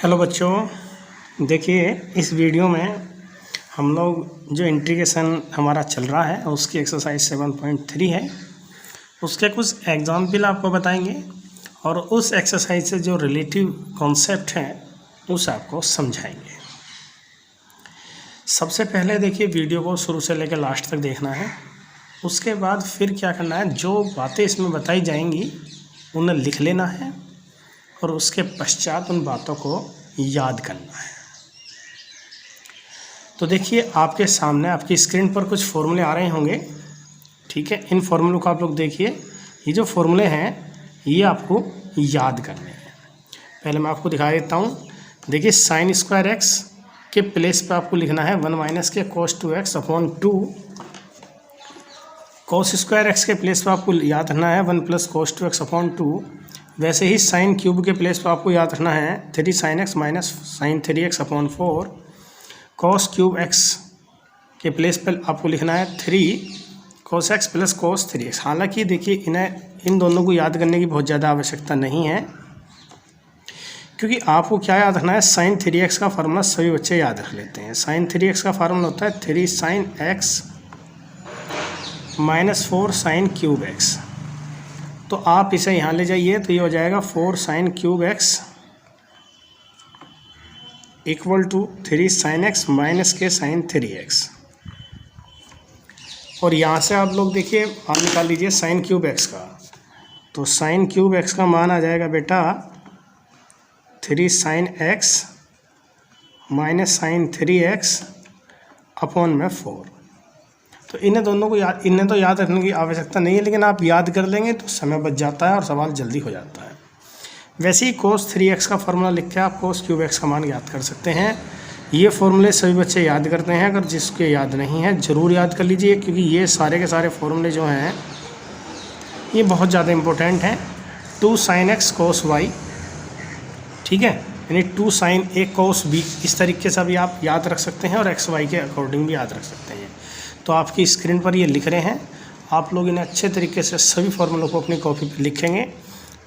Hello बच्चों, देखिए इस वीडियो में हम लोग जो इंटीग्रेशन हमारा चल रहा है उसकी एक्सरसाइज 7.3 है। उसके कुछ एग्जाम्पल आपको बताएंगे और उस एक्सरसाइज से जो रिलेटिव कॉन्सेप्ट हैं उस आपको समझाएंगे। सबसे पहले देखिए वीडियो को शुरू से लेकर लास्ट तक देखना है। उसके बाद फिर क्या करना है, जो बातें इसमें बताई जाएंगी उन्हें लिख लेना है और उसके पश्चात उन बातों को याद करना है। तो देखिए आपके सामने आपकी स्क्रीन पर कुछ फॉर्मूले आ रहे होंगे, ठीक है। इन फॉर्मूलों को आप लोग देखिए। ये जो फॉर्मूले हैं ये आपको याद करने हैं। पहले मैं आपको दिखा देता हूँ। देखिए साइन स्क्वायर एक्स के प्लेस पे आपको लिखना है 1 माइनस के cos 2x upon 2। cos square x के प्लेस पे आपको याद रखना है 1 प्लस cos 2x अपॉन 2। वैसे ही साइन क्यूब के प्लेस पर आपको याद रखना है 3 sin x minus sine 3x upon 4। cos cube x के प्लेस पर आपको लिखना है 3 cos x plus cos 3x। हालांकि देखिए इन दोनों को याद करने की बहुत ज़्यादा आवश्यकता नहीं है, क्योंकि आपको क्या याद रखना है, साइन 3x का फार्मूला सभी बच्चे याद रख लेते हैं। साइन 3x का फार्मूला होता है 3 sin x माइनस 4 sin क्यूब x। तो आप इसे यहाँ ले जाइए तो ये हो जाएगा 4 sin क्यूब x equal to 3 sin x minus के sin 3x। और यहाँ से आप लोग देखिए मान निकाल लीजिए sin क्यूब x का। तो sin क्यूब x का मान आ जाएगा बेटा 3 sin x minus sin 3x upon में 4। तो इन्हें दोनों को इन्हें तो याद रखने की आवश्यकता नहीं है, लेकिन आप याद कर लेंगे तो समय बच जाता है और सवाल जल्दी हो जाता है। वैसे ही cos 3x का फार्मूला लिख के आप cos क्यूब x का मान याद कर सकते हैं। ये फॉर्मूले सभी बच्चे याद करते हैं। अगर जिसके याद नहीं है ज़रूर याद कर लीजिए, क्योंकि ये सारे के सारे फॉर्मूले जो हैं ये बहुत ज़्यादा इम्पोर्टेंट हैं। 2 sin x cos y, ठीक है, यानी 2 sin a cos b, इस तरीके से भी आप याद रख सकते हैं और x y के अकॉर्डिंग भी याद रख सकते हैं। तो आपकी स्क्रीन पर ये लिख रहे हैं, आप लोग इन्हें अच्छे तरीके से सभी फॉर्मूलों को अपनी कॉपी पर लिखेंगे।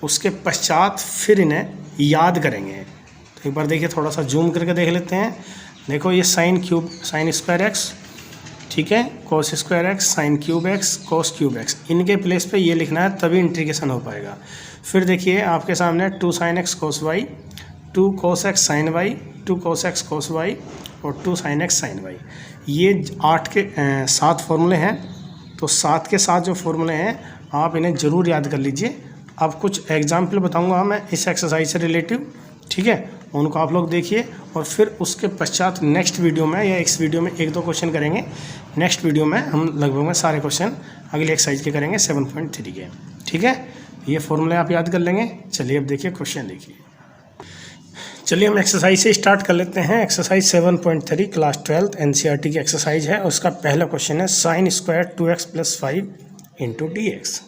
उसके पश्चात फिर इन्हें याद करेंगे। तो एक बार देखिए, थोड़ा सा जूम करके देख लेते हैं। देखो ये साइन स्क्वायर एक्स, ठीक है, cos square x, sine cube x, cos cube x, इनके प्लेस पे ये लिखना है तभी इंटीग्रेशन हो पाएगा। फिर देखिए आपके सामने 2 sin x cos y, 2 cos x sin y, 2 cos x cos y और 2 sin x sin y। ये 7 फॉर्मूले हैं। तो 7 के साथ जो फॉर्मूले हैं आप इन्हें ज़रूर याद कर लीजिए। अब कुछ एग्जाम्पल बताऊंगा मैं इस एक्सरसाइज से रिलेटिव, ठीक है, उनको आप लोग देखिए और फिर उसके पश्चात नेक्स्ट वीडियो में या इस वीडियो में 1-2 क्वेश्चन करेंगे। नेक्स्ट वीडियो में हम लगभग में सारे क्वेश्चन अगली एक्सरसाइज के करेंगे 7.3 के, ठीक है। ये फॉर्मूले आप याद कर लेंगे। चलिए अब देखिए क्वेश्चन देखिए। चलिए हम एक्सरसाइज से स्टार्ट कर लेते हैं। एक्सरसाइज 7.3 क्लास 12 एनसीईआरटी की एक्सरसाइज है। उसका पहला क्वेश्चन है sine square 2x plus 5 into dx।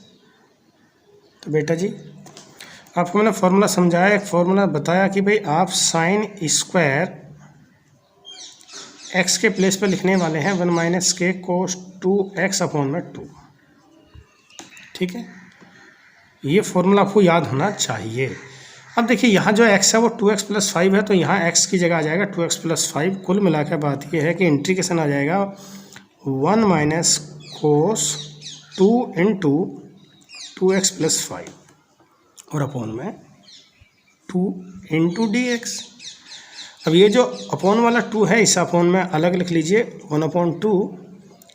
तो बेटा जी आपको मैंने फार्मूला समझाया, एक फार्मूला बताया कि भाई आप साइन स्क्वायर x के प्लेस पे लिखने वाले हैं 1 माइनस के cos 2x अपॉन में 2, ठीक है। ये फार्मूला आपको याद होना चाहिए। अब देखिए यहाँ जो x है वो 2x प्लस 5 है, तो यहाँ x की जगह आ जाएगा 2x प्लस 5। कुल मिला के बात ये है कि इंटीग्रेशन आ जाएगा 1 माइनस कोस 2 इंटू 2x प्लस 5 और अपॉन में 2 इंटू dx। अब ये जो अपॉन वाला 2 है इस अपॉन में अलग लिख लीजिए 1/2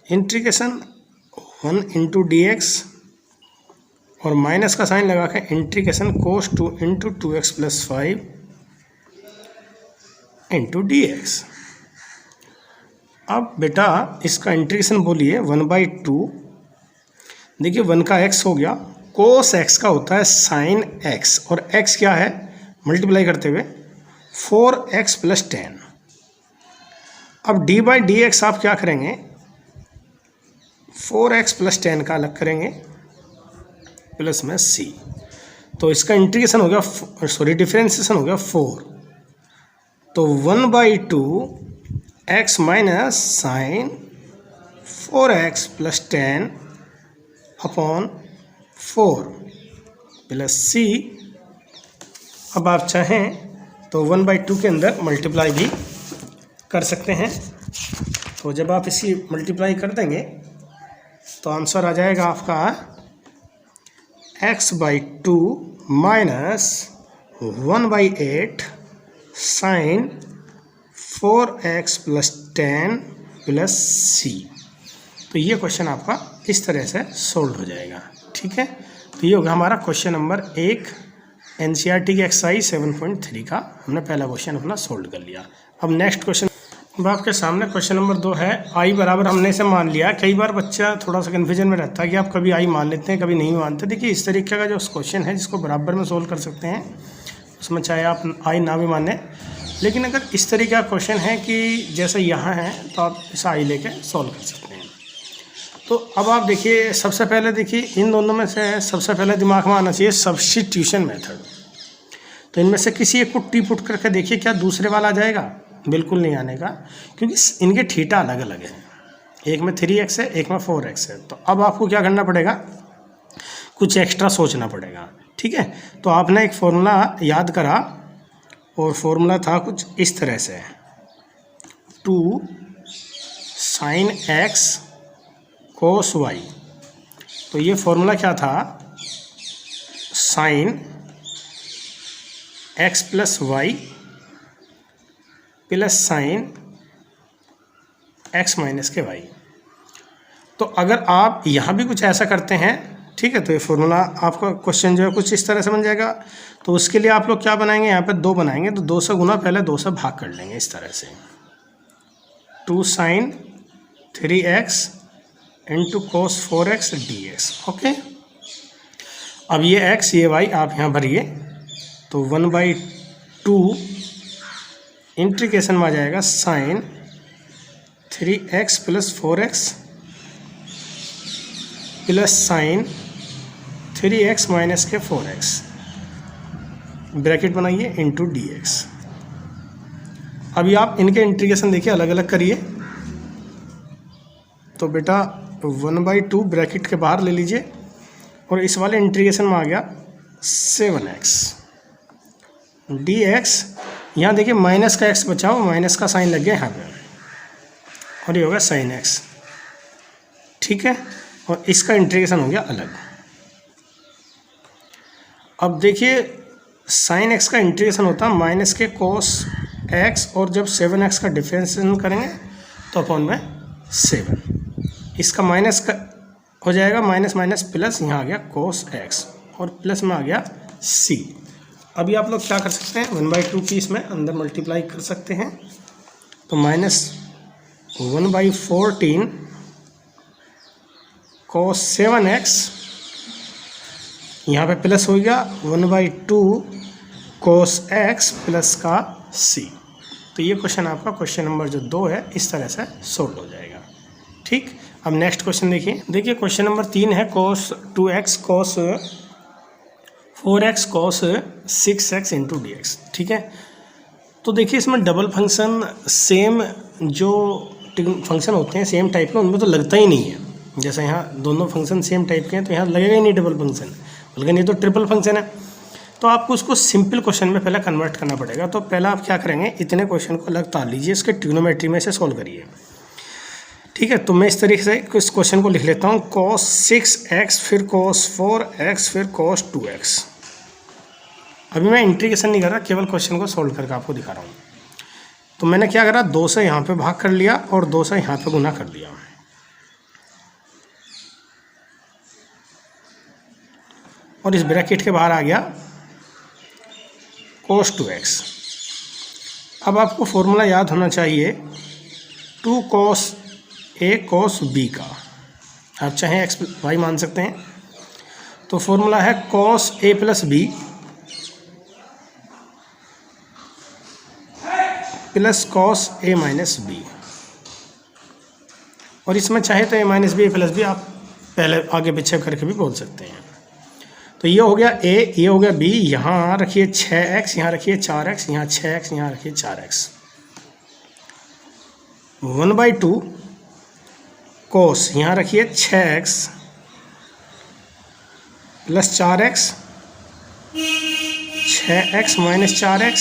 इंटीग्रेशन 1 इंटू dx और माइनस का साइन लगा के integration cos 2 into 2x plus 5 into dx। अब बेटा इसका इंटीग्रेशन बोलिए 1/2। देखिए 1 का x हो गया, cos x का होता है sin x और x क्या है मल्टीप्लाई करते हुए 4x प्लस 10। अब d/dx आप क्या करेंगे, 4x प्लस 10 का अलग करेंगे प्लस में c। तो इसका इंटीग्रेशन हो गया, डिफरेंशिएशन हो गया 4। तो 1/2 x minus sine 4x plus 10 upon 4 plus c। अब आप चाहें तो 1/2 के अंदर मल्टीप्लाई भी कर सकते हैं। तो जब आप इसी मल्टीप्लाई कर देंगे तो आंसर आ जाएगा आपका x/2 minus 1/8 sign 4x + 10 + c। तो ये क्वेश्चन आपका इस तरह से सोल्व हो जाएगा। ठीक है, तो ये होगा हमारा क्वेश्चन नंबर 1 NCERT की एक्सरसाइज 7.3 का। हमने पहला क्वेश्चन अपना सोल्व कर लिया। अब नेक्स्ट क्वेश्चन अब आपके सामने क्वेश्चन नंबर 2 है। i बराबर हमने इसे मान लिया। कई बार बच्चा थोड़ा सा कन्फ्यूजन में रहता है कि आप कभी i मान लेते हैं कभी नहीं मानते। देखिए इस तरीके का जो क्वेश्चन है जिसको बराबर में सोल्व कर सकते हैं, उसमें चाहे आप i ना भी माने, लेकिन अगर इस तरीके का क्वेश्चन है कि जैसे यहाँ है तो आप इसे i लेके सॉल्व कर सकते हैं। तो अब आप देखिए, सबसे पहले देखिए इन दोनों में से सबसे पहले दिमाग में आना चाहिए सब्स्टिट्यूशन मेथड। तो इनमें से किसी एक को टी पुट करके देखिए क्या दूसरे वाला आ जाएगा? बिल्कुल नहीं आने का, क्योंकि इनके थीटा अलग अलग हैं। एक में 3x है, एक में 4x है। तो अब आपको क्या करना पड़ेगा? कुछ एक्स्ट्रा सोचना पड़ेगा। ठीक है, तो आपने एक फॉर्मूला याद करा और फॉर्मूला था कुछ इस तरह से, 2 sin x cos y। तो ये फॉर्मूला क्या था? sin x + y plus sin x - y। तो अगर आप यहाँ भी कुछ ऐसा करते हैं, ठीक है, तो ये फॉर्मूला आपका क्वेश्चन जो है कुछ इस तरह से बन जाएगा। तो उसके लिए आप लोग क्या बनाएंगे? यहाँ पे 2 बनाएंगे, तो 2 से गुना पहले 2 से भाग कर लेंगे इस तरह से, 2 sin 3x × cos 4x dx। Okay, अब ये x ये y आप यहाँ भरिए, तो 1/2 इंटीग्रेशन में आ जाएगा sin 3x + 4x plus sin 3x - 4x bracket बनाइए इंटू dx। अभी आप इनके इंटीग्रेशन देखिए अलग अलग करिए। तो बेटा 1/2 ब्रैकेट के बाहर ले लीजिए और इस वाले इंटीग्रेशन में आ गया 7x dx। यहाँ देखिए माइनस का x बचा हो, माइनस का साइन लग गया यहाँ पे, और ये होगा sin x। ठीक है, और इसका इंटीग्रेशन हो गया अलग। अब देखिए sin x का इंटीग्रेशन होता है माइनस के cos x, और जब 7x का डिफरेंशिएशन करेंगे तो अपॉन में 7, इसका माइनस का हो जाएगा माइनस माइनस प्लस, यहाँ आ गया cos x और प्लस में आ गया c। अभी आप लोग क्या कर सकते हैं? 1/2 की इसमें अंदर मल्टीप्लाई कर सकते हैं। तो माइनस 1/14 cos 7x, यहाँ पे प्लस हो गया 1/2 cos x प्लस का c। तो ये क्वेश्चन आपका क्वेश्चन नंबर जो 2 है इस तरह से सोल्व हो जाएगा। ठीक, अब नेक्स्ट क्वेश्चन देखिए क्वेश्चन नंबर 3 है cos 2x cos 4x cos 6x × dx। ठीक है, तो देखिए इसमें डबल फंक्शन सेम जो फंक्शन होते हैं सेम टाइप के, उनमें तो लगता ही नहीं है। जैसे यहाँ दोनों फंक्शन सेम टाइप के हैं तो यहाँ लगेगा ही नहीं डबल फंक्शन, बल्कि ये तो ट्रिपल फंक्शन है। तो आपको उसको सिंपल क्वेश्चन में पहले कन्वर्ट करना पड़ेगा। तो पहले आप क्या करेंगे, इतने क्वेश्चन को अलग तार लीजिए, इसके ट्रिग्नोमेट्री में से सॉल्व करिए। ठीक है, तो मैं इस तरीके से इस क्वेश्चन को लिख लेता हूँ, cos 6x फिर cos 4x फिर cos 2x। अभी मैं इंटीग्रेशन नहीं कर रहा, केवल क्वेश्चन को सॉल्व करके आपको दिखा रहा हूँ। तो मैंने क्या करा, 2 से यहाँ पे भाग कर लिया और 2 से यहाँ पे गुना कर दिया, और इस ब्रैकेट के बाहर आ गया cos 2x। अब आपको फॉर्मूला याद होना चाहिए 2 cos a cos b का, आप चाहें x y मान सकते हैं। तो फॉर्मूला है cos a + b plus cos a - b, और इसमें चाहे तो a - b + b आप पहले आगे पीछे करके भी बोल सकते हैं। तो ये हो गया a, ये हो गया b, यहाँ रखिए 6x, यहाँ रखिए 4x, यहाँ 6x, यहाँ रखिए 4x। 1/2 cos, यहाँ रखिए 6x plus 4x, 6x - 4x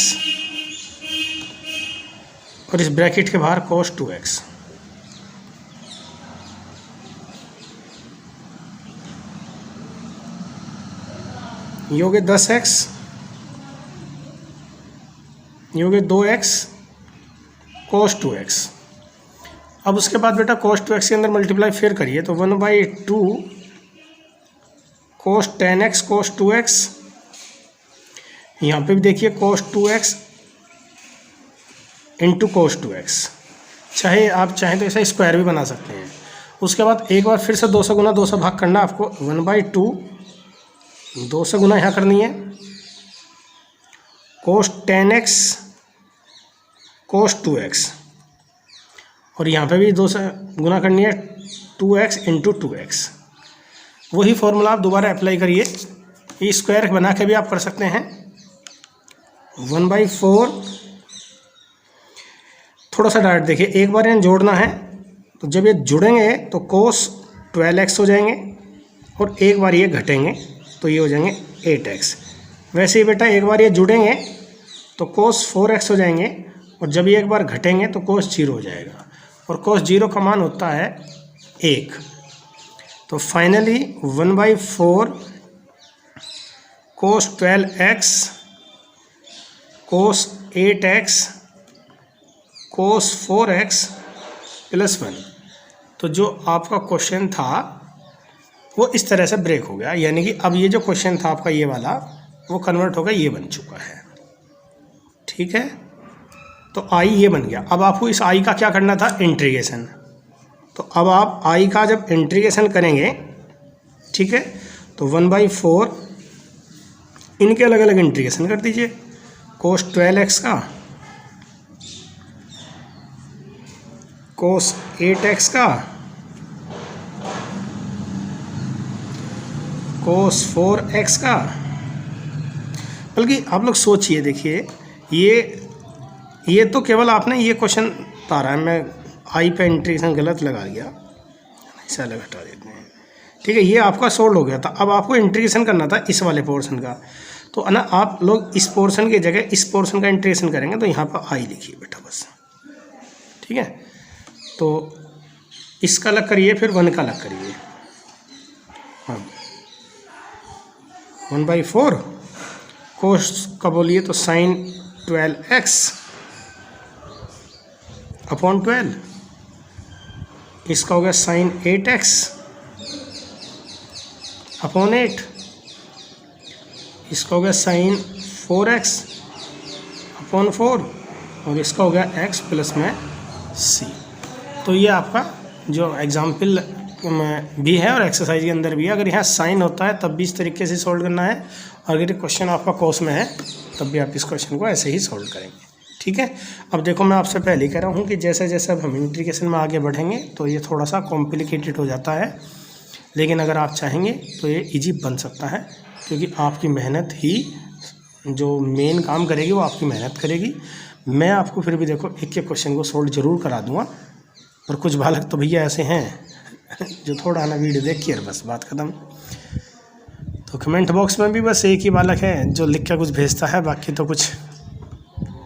और इस ब्रैकेट के बाहर cos 2x। ये हो गए 10x, ये हो गए 2x cos 2x। अब उसके बाद बेटा cos 2x के अंदर मल्टीप्लाई फिर करिए तो 1/2 cos 10x cos 2x। यहाँ पे भी देखिए cos 2x into cos 2x। चाहे आप चाहें तो ऐसा स्क्वायर भी बना सकते हैं। उसके बाद एक बार फिर से 2 से गुना 2 से भाग करना आपको। 1/2 2 से गुना यहाँ करनी है cos 10x cos 2x, और यहाँ पे भी 2 से गुना करनी है 2x इंटू 2x। वही फॉर्मूला आप दोबारा अप्लाई करिए। ये स्क्वायर बना के भी आप कर सकते हैं। 1/4 थोड़ा सा डायरेक्ट देखिए, एक बार यहाँ जोड़ना है तो जब ये जुड़ेंगे तो cos 12x हो जाएंगे, और एक बार ये घटेंगे तो ये हो जाएंगे 8x। वैसे ही बेटा एक बार ये जुड़ेंगे तो cos 4x हो जाएंगे, और जब ये एक बार घटेंगे तो cos 0 हो जाएगा, और cos 0 का मान होता है 1। तो finally 1/4 cos 12x cos 8x cos 4x plus 1। तो जो आपका क्वेश्चन था वो इस तरह से ब्रेक हो गया, यानी कि अब ये जो क्वेश्चन था आपका ये वाला वो कन्वर्ट होकर ये बन चुका है। ठीक है, तो आई ये बन गया। अब आपको इस आई का क्या करना था, इंटीग्रेशन। तो अब आप आई का जब इंटीग्रेशन करेंगे, ठीक है, तो 1/4 इनके अलग अलग इंटीग्रेशन कर दीजिए। cos 12x का cos 8x का cos 4x का। बल्कि आप लोग सोचिए, देखिए ये तो केवल आपने ये क्वेश्चन तारा है, मैं आई पे इंटीग्रेशन गलत लगा दिया, ऐसा अलग हटा देते हैं। ठीक है, ये आपका सोल्व हो गया था। अब आपको इंटीग्रेशन करना था इस वाले पोर्शन का, तो ना आप लोग इस पोर्शन की जगह इस पोर्शन का इंटीग्रेशन करेंगे, तो यहाँ पर आई लिखिए बेटा बस। ठीक है, तो इसका अलग करिए, फिर 1 का अलग करिए। हाँ, 1/4 cos का बोलिए तो sin 12x अपॉन 12, इसका हो गया sin 8x अपॉन 8, इसका हो गया sin 4x अपॉन 4, और इसका हो गया x प्लस में c। तो ये आपका जो एग्जाम्पल में भी है और एक्सरसाइज के अंदर भी है। अगर यहाँ साइन होता है तब भी इस तरीके से सॉल्व करना है, और अगर क्वेश्चन आपका कॉस में है तब भी आप इस क्वेश्चन को ऐसे ही सॉल्व करेंगे। ठीक है, अब देखो मैं आपसे पहले ही कह रहा हूँ कि जैसे जैसे अब हम इंटीग्रेशन में आगे बढ़ेंगे तो ये थोड़ा सा कॉम्प्लिकेटेड हो जाता है, लेकिन अगर आप चाहेंगे तो ये ईजी बन सकता है, क्योंकि आपकी मेहनत ही जो मेन काम करेगी वो आपकी मेहनत करेगी। मैं आपको फिर भी देखो एक एक क्वेश्चन को सॉल्व जरूर करा दूँगा, और कुछ बालक तो भैया ऐसे हैं जो थोड़ा ना वीडियो देख के बस बात ख़त्म। तो कमेंट बॉक्स में भी बस एक ही बालक है जो लिख के कुछ भेजता है, बाकी तो कुछ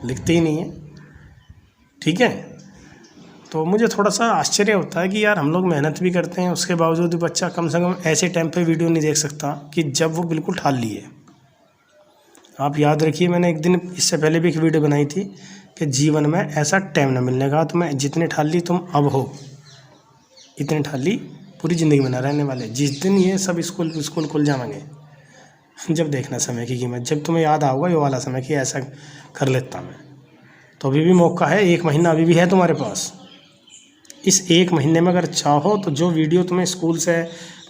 लिखते ही नहीं है। ठीक है, तो मुझे थोड़ा सा आश्चर्य होता है कि यार हम लोग मेहनत भी करते हैं, उसके बावजूद भी बच्चा कम से कम ऐसे टाइम पे वीडियो नहीं देख सकता कि जब वो बिल्कुल ठाल लिए। आप याद रखिए, मैंने एक दिन इससे पहले भी एक वीडियो बनाई थी कि जीवन में ऐसा टाइम न मिलने का, तुम्हें जितने ठाल ली तुम अब हो, इतने ठाल ली पूरी ज़िंदगी में ना रहने वाले। जिस दिन ये सब स्कूल खुल जाएंगे, जब देखना समय की कीमत, जब तुम्हें याद आऊगा ये वाला समय कि ऐसा कर लेता मैं। तो अभी भी मौका है, 1 महीना अभी भी है तुम्हारे पास। इस 1 महीने में अगर चाहो तो जो वीडियो तुम्हें स्कूल से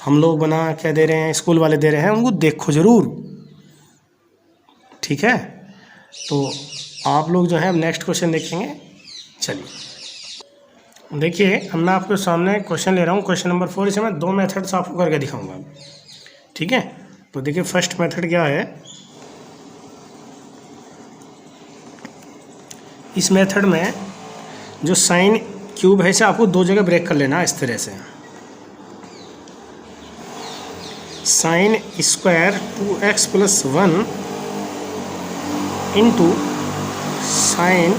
हम लोग बना क्या दे रहे हैं, स्कूल वाले दे रहे हैं, उनको देखो ज़रूर। ठीक है, तो आप लोग जो है अब नेक्स्ट क्वेश्चन देखेंगे। चलिए देखिए, अब मैं आपके सामने क्वेश्चन ले रहा हूँ, क्वेश्चन नंबर 4। इसे मैं 2 मेथड्स आपको करके दिखाऊंगा। ठीक है, तो देखिए फर्स्ट मेथड क्या है। इस मेथड में जो साइन क्यूब है इसे आपको 2 जगह ब्रेक कर लेना इस तरह से। Sine square 2x plus 1 into sine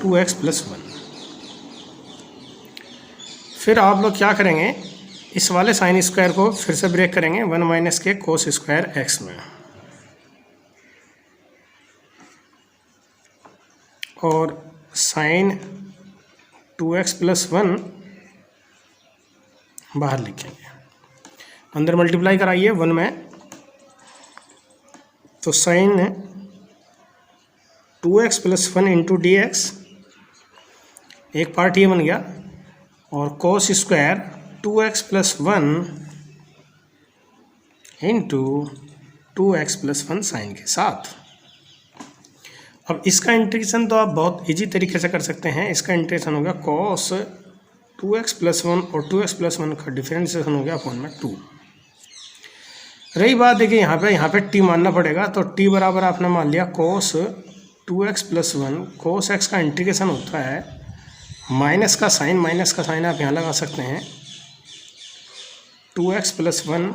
2x plus 1। फिर आप लोग क्या करेंगे, इस वाले साइन स्क्वायर को फिर से ब्रेक करेंगे 1 माइनस के कोस स्क्वायर x में, और साइन 2x प्लस 1 बाहर लिखेंगे, अंदर मल्टीप्लाई कराइए 1 में, तो sine 2x plus 1 into d x, एक पार्ट ये बन गया, और cos square 2x plus 1 into 2x plus 1 sine के साथ। अब इसका इंटीग्रेशन तो आप बहुत इजी तरीके से कर सकते हैं। इसका इंटीग्रेशन हो गया कॉस 2x प्लस 1 और 2x प्लस 1 का डिफरेंशिएशन हो गया अपॉन में 2। रही बात देखिए यहाँ पे t मानना पड़ेगा, तो t बराबर आपने मान लिया कोस 2x प्लस 1, कोस x का इंटीग्रेशन होता है माइनस का साइन आप यहाँ लगा सकते हैं, 2x प्लस 1,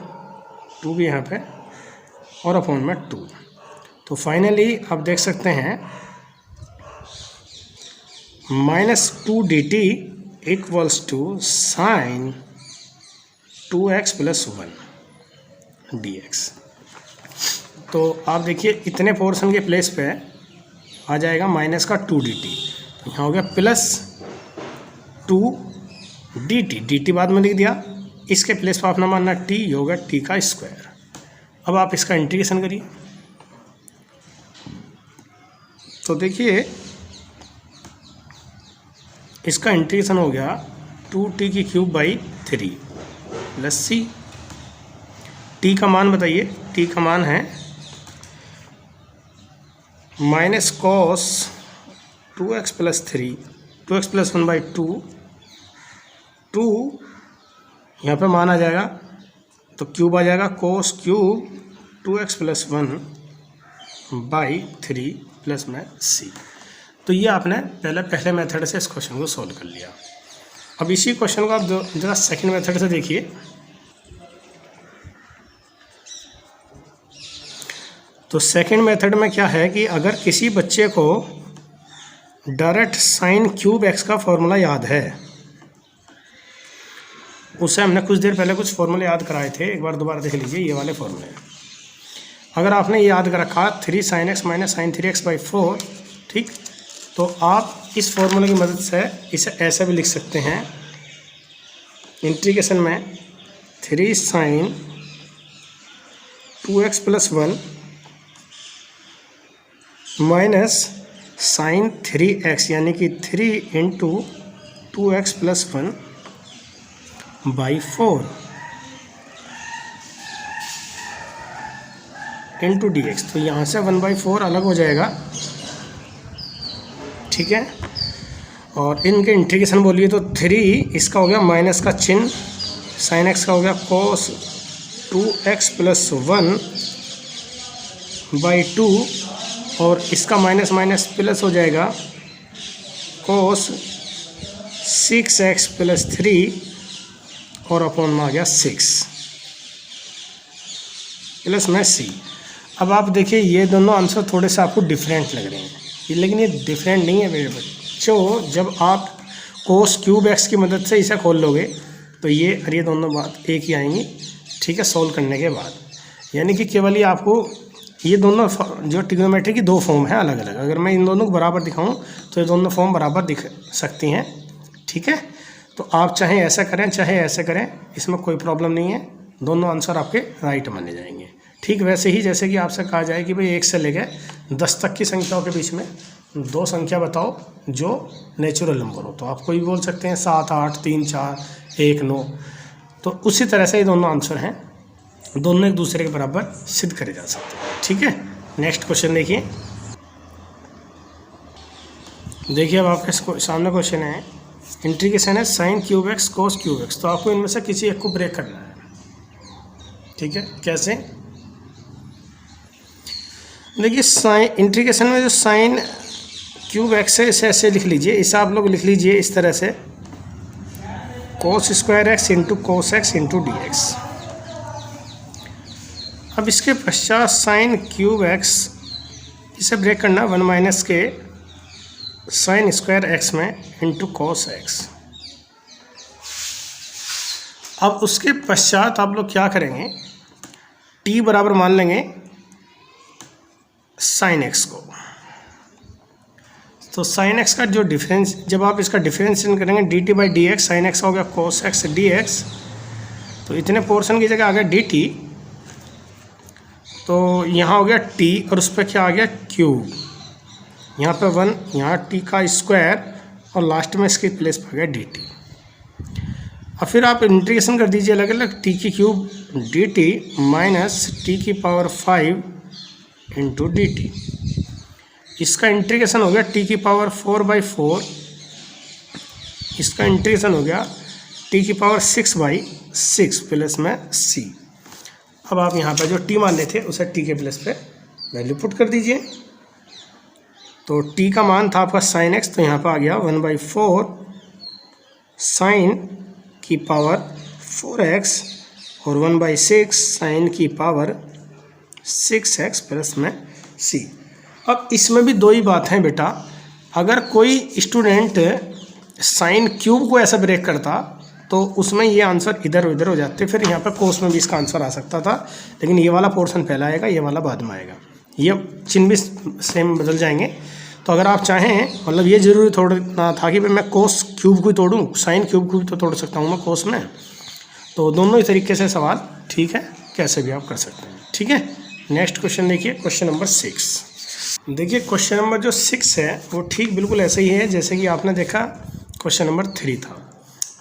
2 भी यहाँ पे, और अपॉन में 2। तो फाइनली आप देख सकते हैं -2 dt equals to sine 2x plus 1 dx। तो आप देखिए इतने पोर्शन के प्लेस पे आ जाएगा माइनस का 2 dt, तो यहाँ हो गया प्लस 2 dt बाद में लिख दिया, इसके प्लेस पर अपना मानना t, होगा t का स्क्वायर। अब आप इसका इंटीग्रेशन करिए, तो देखिए इसका इंटीग्रेशन हो गया 2t³ प्लस c। t का मान बताइए, t का मान है minus cos 2x plus 3, 2x plus 1/2, 2 यहाँ पे मान आ जाएगा तो क्यूब आ जाएगा, cos cube 2x plus 1/3 plus में c। तो ये आपने पहले मेथड से इस क्वेश्चन को सॉल्व कर लिया। अब इसी क्वेश्चन को आप जरा सेकंड मेथड से देखिए। तो सेकंड मेथड में क्या है कि अगर किसी बच्चे को डायरेक्ट साइन क्यूब x का फॉर्मूला याद है, उससे हमने कुछ देर पहले कुछ फॉर्मूले याद कराए थे, एक बार दोबारा देख लीजिए ये वाले फॉर्मूले। अगर आपने ये याद कर रखा 3 sin x minus sign 3x/4, ठीक, तो आप इस फॉर्मूले की मदद से इसे ऐसे भी लिख सकते हैं, इंटीग्रेशन में 3 sin 2x plus 1 minus sine 3x, यानी कि 3 into 2x plus 1/4 into d x. तो यहाँ से 1/4 अलग हो जाएगा, ठीक है, और इनके इंटीग्रेशन बोलिए तो 3 इसका हो गया माइनस का चिन्ह, साइन एक्स का हो गया कोस 2x प्लस 1/2, और इसका माइनस माइनस प्लस हो जाएगा कोस 6x प्लस 3, और अपॉन में आ गया 6 प्लस में c। अब आप देखिए ये दोनों आंसर थोड़े से आपको डिफरेंट लग रहे हैं, लेकिन ये डिफरेंट नहीं है मेरे बच्चों। जब आप कोस क्यूब x की मदद से इसे खोल लोगे तो ये दोनों बात एक ही आएंगी, ठीक है, सॉल्व करने के बाद। यानी कि केवल ये आपको ये दोनों जो ट्रिग्नोमेट्री की 2 फॉर्म है अलग अलग, अगर मैं इन दोनों को बराबर दिखाऊं तो ये दोनों फॉर्म बराबर दिख सकती हैं, ठीक है। तो आप चाहे ऐसा करें चाहे ऐसे करें, इसमें कोई प्रॉब्लम नहीं है, दोनों आंसर आपके राइट माने जाएंगे। ठीक वैसे ही जैसे कि आपसे कहा जाए कि भाई 1 से लेकर 10 तक की संख्याओं के बीच में 2 संख्या बताओ जो नेचुरल नंबर हो, तो आप कोई भी बोल सकते हैं 7, 8, 3, 4, 1, 9। तो उसी तरह से ये दोनों आंसर हैं, दोनों एक दूसरे के बराबर सिद्ध करे जा सकते हैं, ठीक है। नेक्स्ट क्वेश्चन देखिए। अब आपके सामने क्वेश्चन है, इंटीग्रेशन है sine cube x cos cube x. तो आपको इनमें से किसी एक को ब्रेक करना है, ठीक है। कैसे? देखिए साइन इंटीग्रेशन में जो साइन क्यूब एक्स है इसे ऐसे लिख लीजिए, इसे आप लोग लिख लीजिए इस तरह से, cos square x into cos x into d x. अब इसके पश्चात साइन क्यूब एक्स, इसे ब्रेक करना 1 माइनस के साइन स्क्वायर एक्स में इंटू कॉस एक्स। अब उसके पश्चात आप लोग क्या करेंगे, t बराबर मान लेंगे साइन एक्स को। तो साइन एक्स का जो डिफरेंस, जब आप इसका डिफरेंशिएशन करेंगे D T by D x, sine x हो गया कोस एक्स डी एक्स, तो इतने पोर्शन की जगह आ गया डी टी, तो यहाँ हो गया टी और उस पर क्या आ गया क्यूब, यहाँ पे 1, यहाँ टी का स्क्वायर और लास्ट में इसके प्लेस पर आ गया डी टी। और फिर आप इंटीग्रेशन कर दीजिए अलग अलग, टी की cube D T minus T की पावर 5 इंटू डी टी। इसका इंटीग्रेशन हो गया टी की पावर 4/4, इसका इंटीग्रेशन हो गया टी की पावर 6/6 प्लस में सी। अब आप यहाँ पर जो टी मान लेते थे उसे टी के प्लेस पे वैल्यू पुट कर दीजिए। तो टी का मान था आपका साइन एक्स, तो यहाँ पर आ गया 1/4 साइन की पावर 4x और 1/6 साइन की पावर 6x प्लस में c। अब इसमें भी दो ही बात है बेटा, अगर कोई स्टूडेंट साइन क्यूब को ऐसा ब्रेक करता तो उसमें ये आंसर इधर उधर हो जाते, फिर यहाँ पर कोस में भी इसका आंसर आ सकता था, लेकिन ये वाला पोर्शन पहला आएगा, ये वाला बाद में आएगा, ये चिन्ह भी सेम बदल जाएंगे। तो अगर आप चाहें, मतलब ये ज़रूरी तोड़ना था कि भाई मैं कोस क्यूब को तोड़ूं, साइन क्यूब को भी तो तोड़ सकता हूँ मैं कोस में। तो दोनों ही तरीके से सवाल ठीक है, कैसे भी आप कर सकते हैं। ठीक है, नेक्स्ट क्वेश्चन देखिए, क्वेश्चन नंबर 6। देखिए क्वेश्चन नंबर जो 6 है वो ठीक बिल्कुल ऐसे ही है जैसे कि आपने देखा क्वेश्चन नंबर 3 था।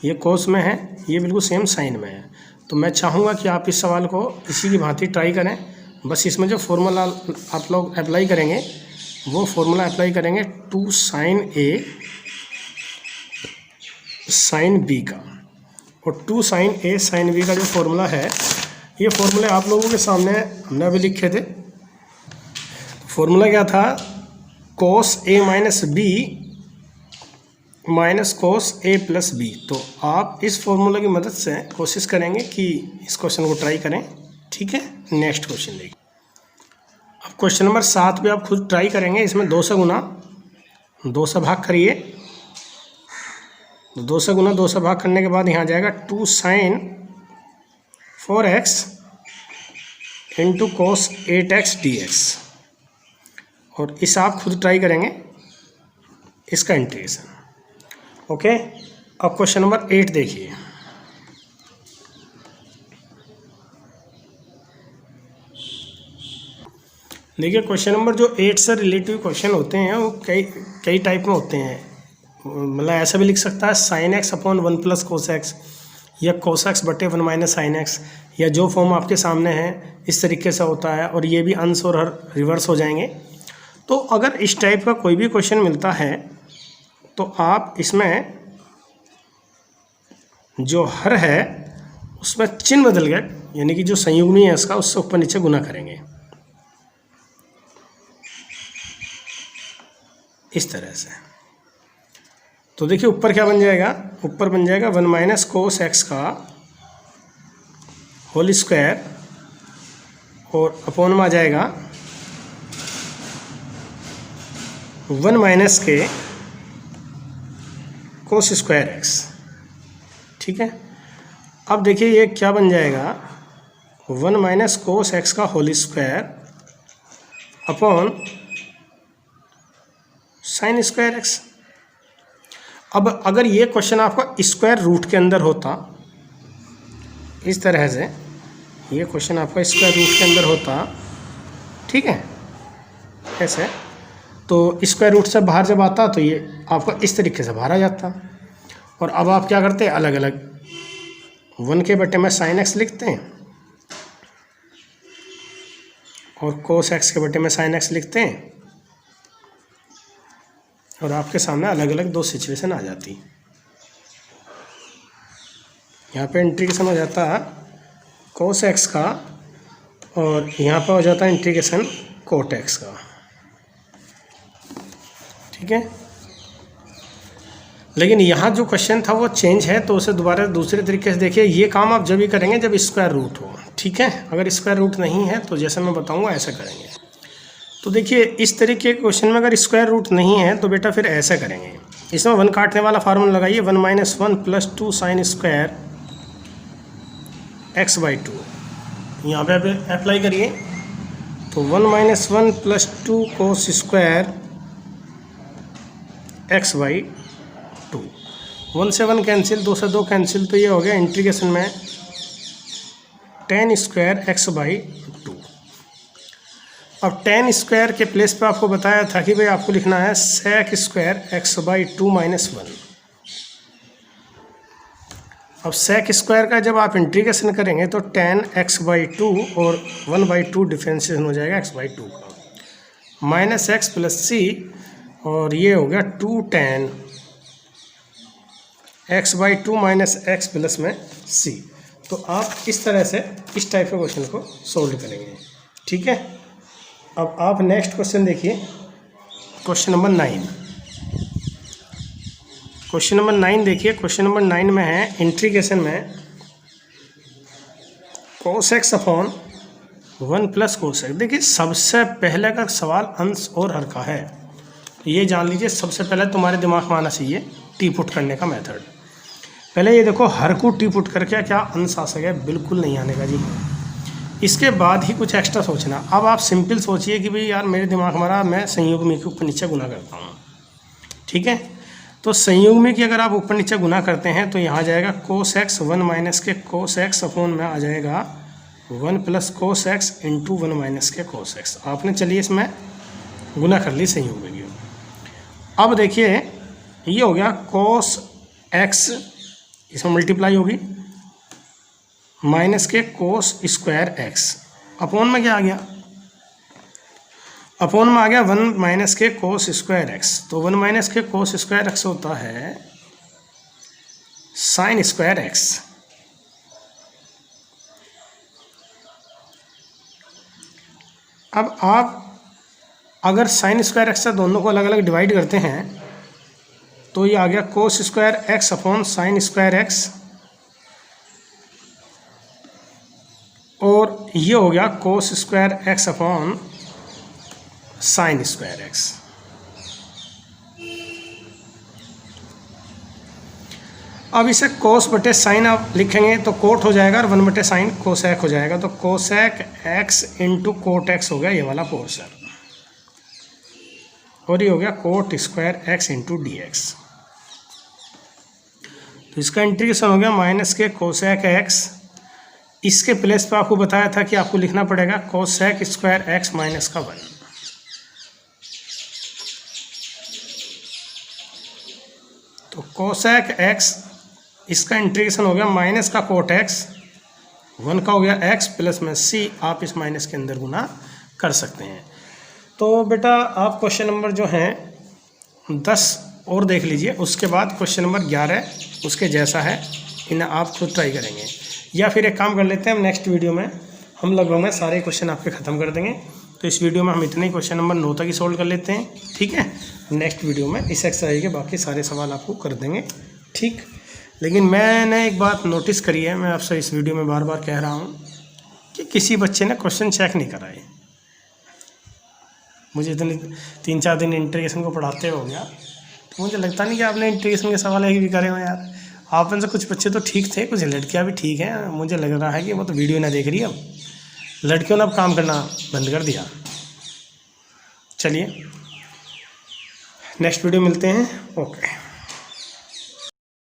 ये कोस में है, ये बिल्कुल सेम साइन में है। तो मैं चाहूँगा कि आप इस सवाल को इसी की भांति ट्राई करें। बस इसमें जो फॉर्मूला आप लोग अप्लाई करेंगे वो फॉर्मूला अप्लाई करेंगे 2 साइन ए साइन बी का, और 2 साइन ए साइन बी का जो फॉर्मूला है, ये फॉर्मूले आप लोगों के सामने हमने अभी लिखे थे। फॉर्मूला क्या था, कोस ए माइनस बी माइनस कोस ए प्लस बी। तो आप इस फॉर्मूला की मदद से कोशिश करेंगे कि इस क्वेश्चन को ट्राई करें। ठीक है, नेक्स्ट क्वेश्चन देखिए। अब क्वेश्चन नंबर 7 पे आप खुद ट्राई करेंगे। इसमें 2 से गुना 2 से भाग करिए, तो 2 से गुना 2 से भाग करने के बाद यहाँ जाएगा 2 sign 4x into cos 8x dx, और इस आप खुद ट्राई करेंगे इसका इंटीग्रेशन। ओके, अब क्वेश्चन नंबर 8 देखिए। देखिए क्वेश्चन नंबर जो 8 से रिलेटिव क्वेश्चन होते हैं वो कई टाइप में होते हैं। मतलब ऐसा भी लिख सकता है sine x upon 1 plus cos x, या कोस एक्स बटे 1 माइनस साइन एक्स, या जो फॉर्म आपके सामने है इस तरीके से होता है, और ये भी अंश और हर रिवर्स हो जाएंगे। तो अगर इस टाइप का कोई भी क्वेश्चन मिलता है तो आप इसमें जो हर है उसमें चिन्ह बदल गया, यानी कि जो संयुग्मी है इसका उससे ऊपर नीचे गुना करेंगे इस तरह से। तो देखिए ऊपर क्या बन जाएगा, ऊपर बन जाएगा 1 माइनस कोस एक्स का होल स्क्वायर, और अपॉन में आ जाएगा 1 माइनस के कोस स्क्वायर एक्स। ठीक है, अब देखिए ये क्या बन जाएगा, 1 माइनस कोस एक्स का whole square upon sine square x. अब अगर ये क्वेश्चन आपका स्क्वायर रूट के अंदर होता, इस तरह से ये क्वेश्चन आपका स्क्वायर रूट के अंदर होता, ठीक है, ऐसे, तो स्क्वायर रूट से बाहर जब आता तो ये आपका इस तरीके से बाहर आ जाता। और अब आप क्या करते हैं, अलग अलग 1 के बटे में साइन एक्स लिखते हैं और कोस एक्स के बटे में साइन एक्स लिखते हैं, और आपके सामने अलग अलग 2 सिचुएशन आ जाती। यहाँ पे इंटीग्रेशन हो जाता है कोस एक्स का, और यहाँ पर हो जाता है इंटीग्रेशन कोट एक्स का। ठीक है, लेकिन यहाँ जो क्वेश्चन था वो चेंज है, तो उसे दोबारा दूसरे तरीके से देखिए। ये काम आप जब भी करेंगे जब स्क्वायर रूट हो। ठीक है, अगर स्क्वायर रूट नहीं है तो जैसे मैं बताऊँगा ऐसा करेंगे। तो देखिए इस तरीके के क्वेश्चन में अगर स्क्वायर रूट नहीं है तो बेटा फिर ऐसा करेंगे, इसमें 1 काटने वाला फार्मूला लगाइए, 1 - 1 + 2 sin स्क्वायर x/2, यहाँ पे अप्लाई करिए। तो 1 - 1 + 2 cos स्क्वायर x/2, 1 से 1 कैंसिल, 2 से 2 कैंसिल, तो ये हो गया इंटीग्रेशन में tan स्क्वायर x/2। अब tan स्क्वायर के प्लेस पे आपको बताया था कि भाई आपको लिखना है sec स्क्वायर x/2 - 1। अब sec स्क्वायर का जब आप इंटीग्रेशन करेंगे तो tan x/2 और 1/2 डिफ्रेंशिएशन हो जाएगा x/2 का, -x + c, और ये हो गया 2 tan x/2 - x प्लस में c। तो आप इस तरह से इस टाइप के क्वेश्चन को सोल्व करेंगे, ठीक है। अब आप नेक्स्ट क्वेश्चन देखिए, क्वेश्चन नंबर 9। क्वेश्चन नंबर 9 देखिए, क्वेश्चन नंबर 9 में है इंटीग्रेशन में cos x upon 1 + cos x। देखिए सबसे पहले का सवाल अंश और हर का है, ये जान लीजिए। सबसे पहले तुम्हारे दिमाग में आना चाहिए टी पुट करने का मेथड। पहले ये देखो हर को टी पुट करके क्या अंश आ सके, बिल्कुल नहीं आने का जी। इसके बाद ही कुछ एक्स्ट्रा सोचना। अब आप सिंपल सोचिए कि भाई यार मेरे दिमाग में आ रहा, मैं संयुग्मी के ऊपर नीचे गुना करता हूँ, ठीक है। तो संयुग्मी की अगर आप ऊपर नीचे गुना करते हैं तो यहाँ जाएगा cos x 1 - के cos x अपॉन में आ जाएगा 1 + cos x × 1 - के cos x। आपने चलिए इसमें गुना कर ली संयुग्मी की। अब देखिए ये हो गया cos x, इसमें मल्टीप्लाई होगी, माइनस के cos स्क्वायर x, अपॉन में क्या आ गया, अपॉन में आ गया 1 - के cos स्क्वायर x। तो 1 - के cos स्क्वायर x होता है sin स्क्वायर x। अब आप अगर sin स्क्वायर x से दोनों को अलग अलग डिवाइड करते हैं तो ये आ गया cos square x upon sin square x, और ये हो गया cos square x upon sin square x। अब इसे cos बटे sin आप लिखेंगे तो कोट हो जाएगा और 1 बटे sin कोसेक हो जाएगा। तो कोसेक x × कोट x हो गया ये वाला पोर्शन, और ये हो गया कोट स्क्वायर x × dx। तो इसका इंटीग्रेशन हो गया माइनस के कोसेक x। इसके प्लेस पे आपको बताया था कि आपको लिखना पड़ेगा कोसेक स्क्वायर x माइनस का 1। तो कोसेक x, इसका इंटीग्रेशन हो गया माइनस का कोट x, 1 का हो गया x प्लस में c। आप इस माइनस के अंदर गुना कर सकते हैं। तो बेटा आप क्वेश्चन नंबर जो हैं 10 और देख लीजिए, उसके बाद क्वेश्चन नंबर 11 उसके जैसा है, इन्हें आप खुद ट्राई करेंगे। या फिर एक काम कर लेते हैं, हम नेक्स्ट वीडियो में हम लगभग में सारे क्वेश्चन आपके ख़त्म कर देंगे। तो इस वीडियो में हम इतने ही क्वेश्चन नंबर 9 तक ही सोल्व कर लेते हैं, ठीक है। नेक्स्ट वीडियो में इस एक्सरसाइज के बाकी सारे सवाल आपको कर देंगे, ठीक। लेकिन मैंने एक बात नोटिस करी है, मैं आपसे इस वीडियो में बार बार कह रहा हूँ कि किसी बच्चे ने क्वेश्चन चेक नहीं कराए। मुझे इतने 3-4 दिन इंटीग्रेशन को पढ़ाते हो गया, तो मुझे लगता नहीं कि आपने इंटीग्रेशन के सवाल एक भी करे हो यार। आप में से कुछ बच्चे तो ठीक थे, कुछ लड़कियां भी ठीक हैं। मुझे लग रहा है कि वो तो वीडियो ना देख रही है। अब लड़कियों ने अब काम करना बंद कर दिया। चलिए नेक्स्ट वीडियो मिलते हैं, ओके।